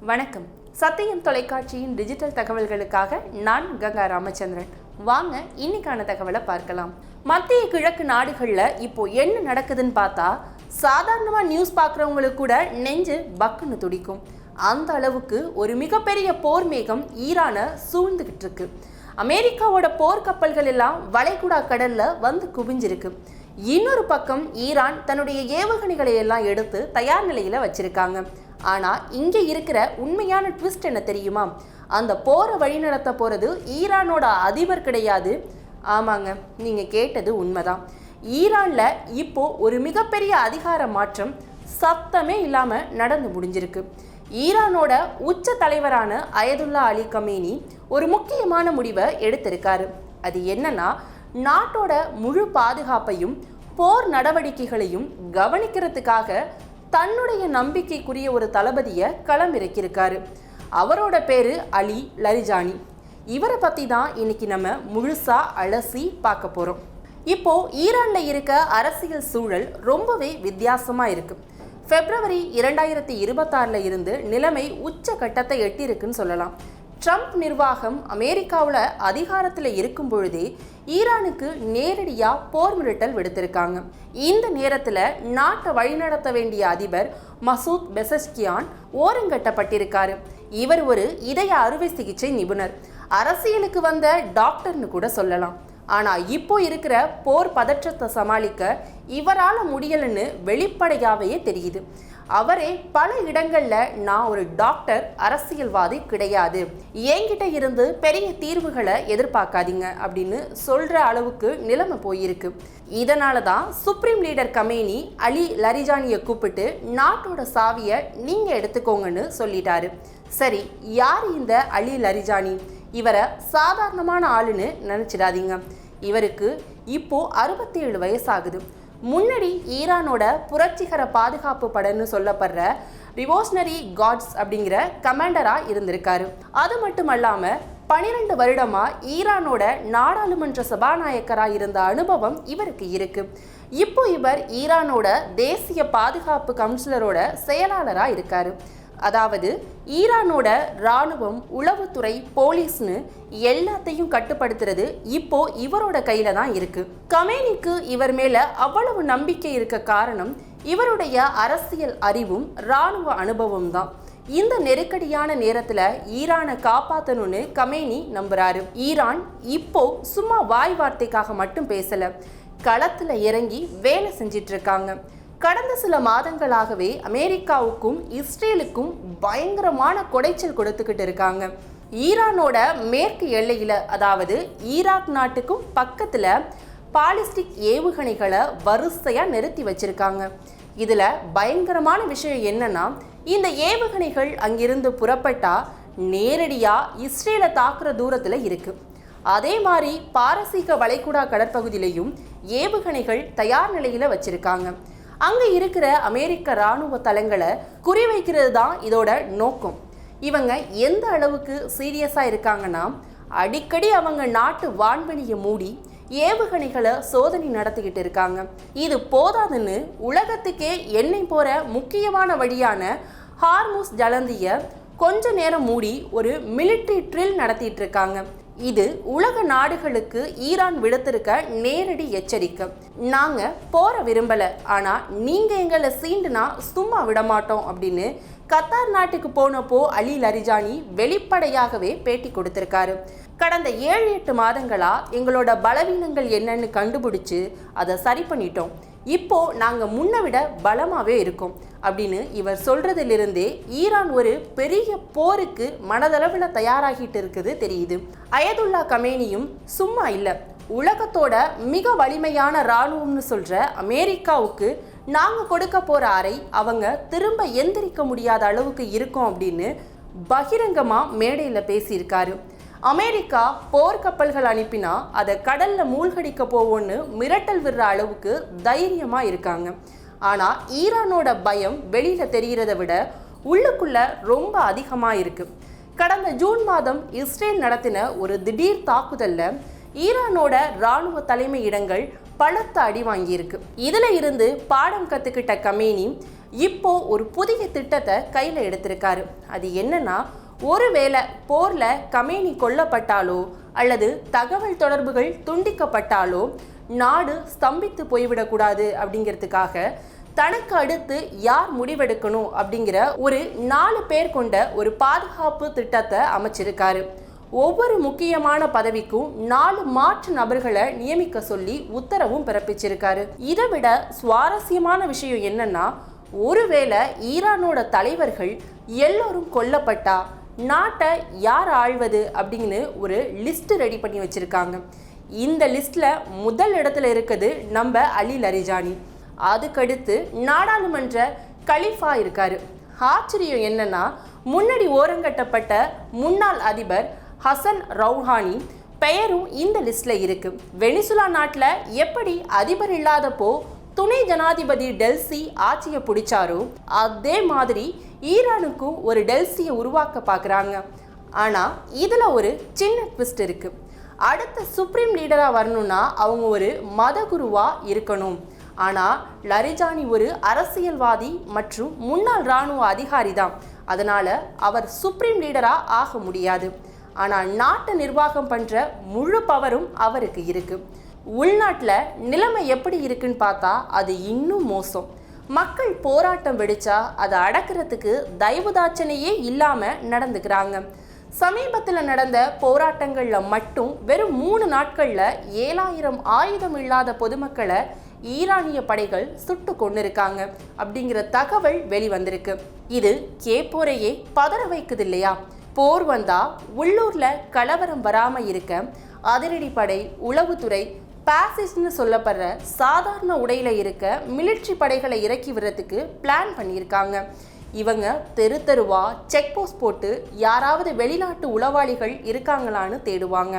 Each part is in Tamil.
வணக்கம். சத்தியம் தொலைக்காட்சியின் டிஜிட்டல் தகவல்களுக்காக நான் கங்கா ராமச்சந்திரன். வாங்க இன்னைக்கான தகவலை பார்க்கலாம். மத்திய கிழக்கு நாடுகளில் இப்போ என்ன நடக்குதுன்னு பார்த்தா சாதாரணமாக நியூஸ் பார்க்குறவங்களுக்கு கூட நெஞ்சு பக்குன்னு துடிக்கும். அந்த அளவுக்கு ஒரு மிகப்பெரிய போர் மேகம் ஈரானை சூழ்ந்துகிட்டு இருக்கு. அமெரிக்காவோட போர்க்கப்பல்கள் எல்லாம் வளைகுடா கடல்ல வந்து குவிஞ்சிருக்கு. இன்னொரு பக்கம் ஈரான் தன்னுடைய ஏவுகணைகளை எல்லாம் எடுத்து தயார் நிலையில வச்சிருக்காங்க. ஆனா இங்கே இருக்கிற உண்மையான ட்விஸ்ட் என்ன தெரியுமா? அந்த போரை வழிநடத்த போறது ஈரானோட அதிபர் கிடையாது. ஆமாங்க, நீங்க கேட்டது உண்மைதான். ஈரான்ல இப்போ ஒரு மிகப்பெரிய அதிகார மாற்றம் சத்தமே இல்லாம நடந்து முடிஞ்சிருக்கு. ஈரானோட உச்ச தலைவரான அயதுல்லா அலி கமேனி ஒரு முக்கியமான முடிவை எடுத்திருக்காரு. அது என்னன்னா, நாட்டோட முழு பாதுகாப்பையும் போர் நடவடிக்கைகளையும் கவனிக்கிறதுக்காக தன்னுடைய நம்பிக்கைக்குரிய ஒரு தளபதியை களமிறக்கியிருக்காரு. அவரோட பேரு அலி லரிஜானி. இவரை பற்றி தான் இன்னைக்கு நம்ம முழுசா அலசி பார்க்க போகிறோம். இப்போ ஈரான்ல இருக்க அரசியல் சூழல் ரொம்பவே வித்தியாசமா இருக்கு. பிப்ரவரி 2026 இருந்து நிலைமை உச்ச கட்டத்தை எட்டியிருக்குன்னு சொல்லலாம். ட்ரம்ப் நிர்வாகம் அமெரிக்காவில் அதிகாரத்தில் இருக்கும் பொழுதே ஈரானுக்கு நேரடியாக போர் மிரட்டல் விடுத்திருக்காங்க. இந்த நேரத்தில் நாட்டை வழிநடத்த வேண்டிய அதிபர் மசூத் பெசஷ்கியான் ஓரங்கட்டப்பட்டிருக்காரு. இவர் ஒரு இதய அறுவை சிகிச்சை நிபுணர், அரசியலுக்கு வந்த டாக்டர்னு கூட சொல்லலாம். ஆனால் இப்போ இருக்கிற போர் பதற்றத்தை சமாளிக்க இவரால் முடியலன்னு வெளிப்படையாகவே தெரியுது. அவரே பல இடங்களில் நான் ஒரு டாக்டர், அரசியல்வாதி கிடையாது, என்கிட்ட இருந்து பெரிய தீர்வுகளை எதிர்பார்க்காதீங்க அப்படின்னு சொல்கிற அளவுக்கு நிலைமை போயிருக்கு. இதனால தான் சுப்ரீம் லீடர் கமேனி அலி லரிஜானியை கூப்பிட்டு நாட்டோட சாவியை நீங்கள் எடுத்துக்கோங்கன்னு சொல்லிட்டாரு. சரி, யார் இந்த அலி லரிஜானி? இவரை சாதாரணமான ஆளுன்னு நினச்சிடாதீங்க. இவருக்கு இப்போ 67 வயசாகுது. முன்னாடி ஈரானோட புரட்சிகர பாதுகாப்பு படைன்னு சொல்லப்படுற ரிவோஷனரி கார்ட்ஸ் அப்படிங்கிற கமாண்டராக இருந்திருக்காரு. அது மட்டும் இல்லாமல் 12 வருடமா ஈரானோட நாடாளுமன்ற சபாநாயகராக இருந்த அனுபவம் இவருக்கு இருக்கு. இப்போ இவர் ஈரானோட தேசிய பாதுகாப்பு கவுன்சிலரோட செயலாளராக இருக்காரு. அதாவது ஈரானோட இராணுவம், உளவுத்துறை, போலீஸ்னு எல்லாத்தையும் கட்டுப்படுத்துறது இப்போ இவரோட கையில தான் இருக்கு. கமேனிக்கு இவர் மேல அவ்வளவு நம்பிக்கை இருக்க காரணம் இவருடைய அரசியல் அறிவும் இராணுவ அனுபவம் தான். இந்த நெருக்கடியான நேரத்துல ஈரானை காப்பாற்றணும்னு கமேனி நம்புறாரு. ஈரான் இப்போ சும்மா வாய் வார்த்தைக்காக மட்டும் பேசல, களத்துல இறங்கி வேலை செஞ்சிட்டு இருக்காங்க. கடந்த சில மாதங்களாகவே அமெரிக்காவுக்கும் இஸ்ரேலுக்கும் பயங்கரமான கொடைச்சல் கொடுத்துக்கிட்டு இருக்காங்க. ஈரானோட மேற்கு எல்லையில், அதாவது ஈராக் நாட்டுக்கும் பக்கத்தில் பாலிஸ்டிக் ஏவுகணைகளை வரிசையாக நிறுத்தி வச்சிருக்காங்க. இதில் பயங்கரமான விஷயம் என்னன்னா, இந்த ஏவுகணைகள் அங்கிருந்து புறப்பட்டா நேரடியாக இஸ்ரேலை தாக்குற தூரத்தில் இருக்கு. அதே மாதிரி பாரசீக வளைகுடா கடற்பகுதியிலையும் ஏவுகணைகள் தயார் நிலையில் வச்சிருக்காங்க. அங்கே இருக்கிற அமெரிக்க இராணுவ தளங்களை குறிவைக்கிறது தான் இதோட நோக்கம். இவங்க எந்த அளவுக்கு சீரியஸாக இருக்காங்கன்னா, அடிக்கடி அவங்க நாட்டு வான்வெளியை மூடி ஏவுகணைகளை சோதனை நடத்திக்கிட்டு இருக்காங்க. இது போதாதுன்னு உலகத்துக்கே எண்ணெய் போகிற முக்கியமான வழியான ஹார்முஸ் ஜலந்தியை கொஞ்ச நேரம் மூடி ஒரு மிலிட்ரி ட்ரில் நடத்திட்டு இருக்காங்க. இது உலக நாடுகளுக்கு ஈரான் விடுத்திருக்க நேரடி எச்சரிக்கை. நாங்க போற விரும்பல, ஆனா நீங்க எங்களை சீண்டுனா சும்மா விடமாட்டோம் அப்படின்னு கத்தார் நாட்டுக்கு போனப்போ அலி லரிஜானி வெளிப்படையாகவே பேட்டி கொடுத்திருக்காரு. கடந்த 7-8 மாதங்களா எங்களோட பலவீனங்கள் என்னன்னு கண்டுபிடிச்சு அதை சரி பண்ணிட்டோம். இப்போ நாங்க முன்ன விட பலமாவே இருக்கோம் அப்படின்னு இவர் சொல்றதிலிருந்தே ஈரான் ஒரு பெரிய போருக்கு மனதளவில் தயாராகிட்டு இருக்குது தெரியுது. அயதுல்லா கமேனியும் சும்மா இல்லை, உலகத்தோட மிக வலிமையான இராணுவம்னு சொல்ற அமெரிக்காவுக்கு நாங்க கொடுக்க போற அறை அவங்க திரும்ப எந்திரிக்க முடியாத அளவுக்கு இருக்கும் அப்படின்னு பகிரங்கமா மேடையில பேசியிருக்காரு. அமெரிக்கா போர்க்கப்பல்கள் அனுப்பினா அதை கடல்ல மூழ்கடிக்க போவோன்னு மிரட்டல் விடுற அளவுக்கு தைரியமா இருக்காங்க. ஆனா ஈரானோட பயம் வெளியில தெரிகிறத விட உள்ளுக்குள்ள ரொம்ப அதிகமா இருக்கு. கடந்த ஜூன் மாதம் இஸ்ரேல் நடத்தின ஒரு திடீர் தாக்குதல்ல ஈரானோட இராணுவ தலைமை இடங்கள் பலத்த அடி வாங்கியிருக்கு. இதுல இருந்து பாடம் கத்துக்கிட்ட கமேனி இப்போ ஒரு புதிய திட்டத்தை கையில் எடுத்திருக்காரு. அது என்னன்னா, ஒருவேளை போர்ல கமேனி கொல்லப்பட்டாலோ அல்லது தகவல் தொடர்புகள் துண்டிக்கப்பட்டாலோ நாடு ஸ்தம்பித்து போய்விடக்கூடாது அப்படிங்கிறதுக்காக தனக்கு அடுத்து யார் முடிவெடுக்கணும் அப்படிங்கிற ஒரு 4 பேர் கொண்ட ஒரு பாதுகாப்பு திட்டத்தை அமைச்சிருக்காரு. ஒவ்வொரு முக்கியமான பதவிக்கும் 4 மாற்று நபர்களை நியமிக்க சொல்லி உத்தரவும் பிறப்பிச்சிருக்காரு. இதை விட சுவாரஸ்யமான விஷயம் என்னன்னா, ஒருவேளை ஈரானோட தலைவர்கள் எல்லோரும் கொல்லப்பட்டா நாட்டை யார் ஆள்வது அப்படின்னு ஒரு லிஸ்ட் ரெடி பண்ணி வச்சிருக்காங்க. இந்த லிஸ்ட்ல முதல் இடத்துல இருக்குது நம்ம அலி லரிஜானி. அதுக்கடுத்து நாடாளுமன்ற கலிஃபா இருக்காரு. ஆச்சரியம் என்னன்னா, முன்னாடி ஓரங்கட்டப்பட்ட முன்னாள் அதிபர் ஹசன் ரவுஹானி பெயரும் இந்த லிஸ்ட்ல இருக்கு. வெனிசுலா நாட்டில் எப்படி அதிபர் இல்லாதப்போ துணை ஜனாதிபதி டெல்சி ஆட்சியை பிடிச்சாரோ அதே மாதிரி ஈரானுக்கும் ஒரு டெல்சியை உருவாக்க பார்க்குறாங்க. ஆனால் இதில் ஒரு சின்ன ட்விஸ்ட் இருக்கு. அடுத்த சுப்ரீம் லீடராக வரணும்னா அவங்க ஒரு மதகுருவாக இருக்கணும். ஆனால் லரிஜானி ஒரு அரசியல்வாதி மற்றும் முன்னாள் இராணுவ அதிகாரி தான். அதனால் அவர் சுப்ரீம் லீடராக ஆக முடியாது. ஆனால் நாட்டை நிர்வாகம் பண்ணுற முழு பவரும் அவருக்கு இருக்குது. உள்நாட்டில் நிலைமை எப்படி இருக்குன்னு பார்த்தா அது இன்னும் மோசம். மக்கள் போராட்டம் வெடிச்சா அதை அடக்கிறதுக்கு தயவுதாட்சணையே இல்லாமல் நடந்துக்கிறாங்க. சமீபத்தில் நடந்த போராட்டங்களில் மட்டும் வெறும் 3 நாட்களில் 7000 ஆயுதம் இல்லாத பொதுமக்களை ஈரானிய படைகள் சுட்டு கொண்டிருக்காங்க அப்படிங்கிற தகவல் வெளிவந்திருக்கு. இது கேப்போரையே பதற வைக்குது இல்லையா? போர் வந்தா உள்ளூர்ல கலவரம் வராம இருக்க அதிரடிப்படை, உளவுத்துறை, பாசிஸ்ட்னு சொல்லப்படுற சாதாரண உடையில இருக்க மிலிட்ரி படைகளை இறக்கி விடுறதுக்கு பிளான் பண்ணியிருக்காங்க. இவங்க தெரு தெருவா செக் போஸ்ட் போட்டு யாராவது வெளிநாட்டு உளவாளிகள் இருக்காங்களான்னு தேடுவாங்க.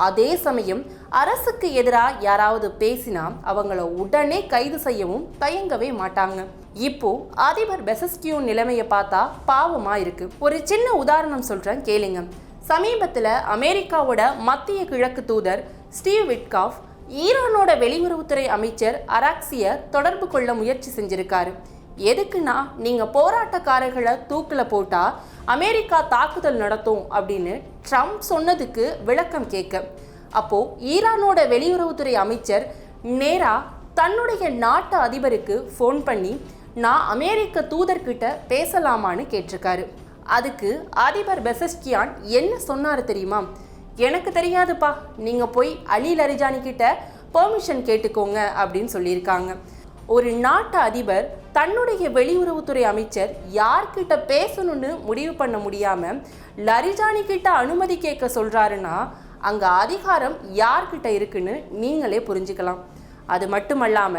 அதே சமயம் அரசுக்கு எதிராக யாராவது பேசினா அவங்கள உடனே கைது செய்யவும் தயங்கவே மாட்டாங்க. இப்போ அதிபர் பெசஸ்கியூ நிலைமையை பார்த்தா பாவமா இருக்கு. ஒரு சின்ன உதாரணம் சொல்றேன் கேளுங்க. சமீபத்தில் அமெரிக்காவோட மத்திய கிழக்கு தூதர் ஸ்டீவ் விட்காஃப் ஈரானோட வெளியுறவுத்துறை அமைச்சர் அராக்சியை தொடர்பு கொள்ள முயற்சி செஞ்சிருக்காரு. எதுக்குன்னா, நீங்க போராட்டக்காரர்களை தூக்கில் போட்டா அமெரிக்கா தாக்குதல் நடத்தும் அப்படின்னு ட்ரம்ப் சொன்னதுக்கு விளக்கம் கேட்க. அப்போ ஈரானோட வெளியுறவுத்துறை அமைச்சர் நேரா தன்னுடைய நாட்டு அதிபருக்கு ஃபோன் பண்ணி நான் அமெரிக்க தூதர்கிட்ட பேசலாமான்னு கேட்டிருக்காரு. அதுக்கு அதிபர் பெசஸ்கியான் என்ன சொன்னாரு தெரியுமா? எனக்கு தெரியாதுப்பா, நீங்க போய் அலி லரிஜானி கிட்ட பெர்மிஷன் கேட்டுக்கோங்க அப்படின்னு சொல்லியிருக்காங்க. ஒரு நாட்டு அதிபர் தன்னுடைய வெளியுறவுத்துறை அமைச்சர் யார்கிட்ட பேசணும்னு முடிவு பண்ண முடியாம லரிஜானி கிட்ட அனுமதி கேட்க சொல்றாருன்னா அங்க அதிகாரம் யார்கிட்ட இருக்குன்னு நீங்களே புரிஞ்சுக்கலாம். அது மட்டுமல்லாம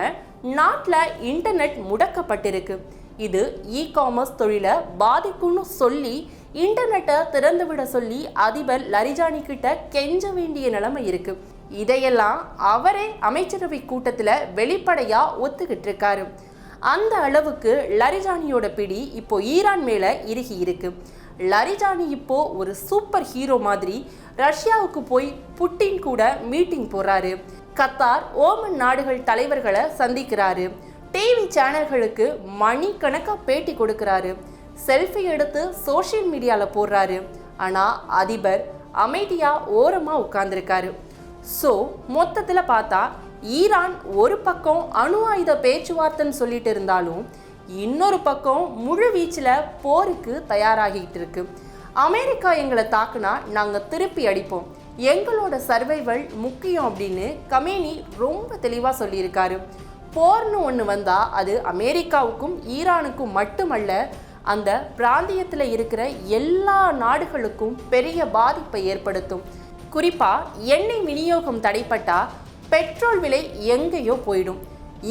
நாட்டில் இன்டர்நெட் முடக்கப்பட்டிருக்கு. இது இ-காமர்ஸ் தொழிலை பாதிக்கும்னு சொல்லி இன்டர்நெட்டை திறந்து விட சொல்லி அதிபர் லரிஜானி கிட்ட கெஞ்ச வேண்டிய நிலைமை இருக்கு. இதையெல்லாம் அவரே அமைச்சரவை கூட்டத்தில் வெளிப்படையா ஒத்துக்கிட்டு இருக்காரு. அந்த அளவுக்கு லரிஜானியோட பிடி இப்போ ஈரான் மேல இறுகி இருக்கு. லரிஜானி இப்போ ஒரு சூப்பர் ஹீரோ மாதிரி ரஷ்யாவுக்கு போய் புட்டின் கூட மீட்டிங் போறாரு. கத்தார், ஓமன் நாடுகள் தலைவர்களை சந்திக்கிறாரு. டிவி சேனல்களுக்கு மணிக்கணக்காக பேட்டி கொடுக்கிறாரு. செல்ஃபி எடுத்து சோஷியல் மீடியாவில் போடுறாரு. ஆனால் அதிபர் அமைதியாக ஓரமாக உட்கார்ந்துருக்காரு. ஸோ மொத்தத்தில் பார்த்தா ஈரான் ஒரு பக்கம் அணு ஆயுத பேச்சுவார்த்தைன்னு சொல்லிட்டு இருந்தாலும் இன்னொரு பக்கம் முழு வீச்சில் போருக்கு தயாராகிட்டு இருக்கு. அமெரிக்கா எங்களை தாக்குனா நாங்கள் திருப்பி அடிப்போம், எங்களோட சர்வைவல் முக்கியம் அப்படின்னு கமேனி ரொம்ப தெளிவாக சொல்லியிருக்காரு. போர்னு ஒன்று வந்தால் அது அமெரிக்காவுக்கும் ஈரானுக்கும் மட்டுமல்ல, அந்த பிராந்தியத்தில் இருக்கிற எல்லா நாடுகளுக்கும் பெரிய பாதிப்பை ஏற்படுத்தும். குறிப்பாக எண்ணெய் விநியோகம் தடைப்பட்டா பெட்ரோல் விலை எங்கேயோ போயிடும்.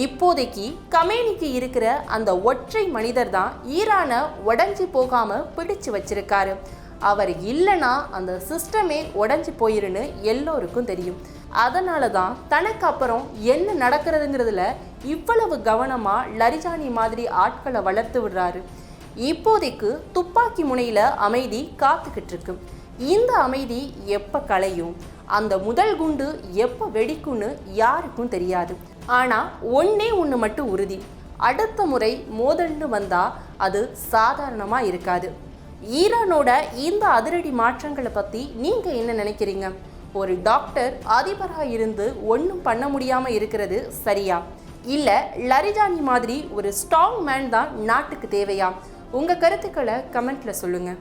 இப்போதைக்கு கமேனிக்கு இருக்கிற அந்த ஒற்றை மனிதர் தான் ஈரானை உடஞ்சி போகாமல் பிடிச்சு வச்சிருக்காரு. அவர் இல்லைன்னா அந்த சிஸ்டமே உடஞ்சி போயிருன்னு எல்லோருக்கும் தெரியும். அதனால தான் தனக்கு அப்புறம் என்ன நடக்கிறதுங்கிறதுல இவ்வளவு கவனமாக லரிஜானி மாதிரி ஆட்களை வளர்த்து விடுறாரு. இப்போதைக்கு துப்பாக்கி முனையில் அமைதி காத்துக்கிட்டு இருக்கு. இந்த அமைதி எப்போ களையும், அந்த முதல் குண்டு எப்போ வெடிக்கும்னு யாருக்கும் தெரியாது. ஆனால் ஒன்று மட்டும் உறுதி, அடுத்த முறை மோதல்னு வந்தா அது சாதாரணமாக இருக்காது. ஈரானோட இந்த அதிரடி மாற்றங்களை பற்றி நீங்கள் என்ன நினைக்கிறீங்க? ஒரு டாக்டர் அதிபராக இருந்து ஒன்றும் பண்ண முடியாமல் இருக்கிறது சரியா? இல்லை லரிஜானி மாதிரி ஒரு ஸ்ட்ராங் மேன் தான் நாட்டுக்கு தேவையா? உங்கள் கருத்துக்களை கமெண்ட்டில் சொல்லுங்கள்.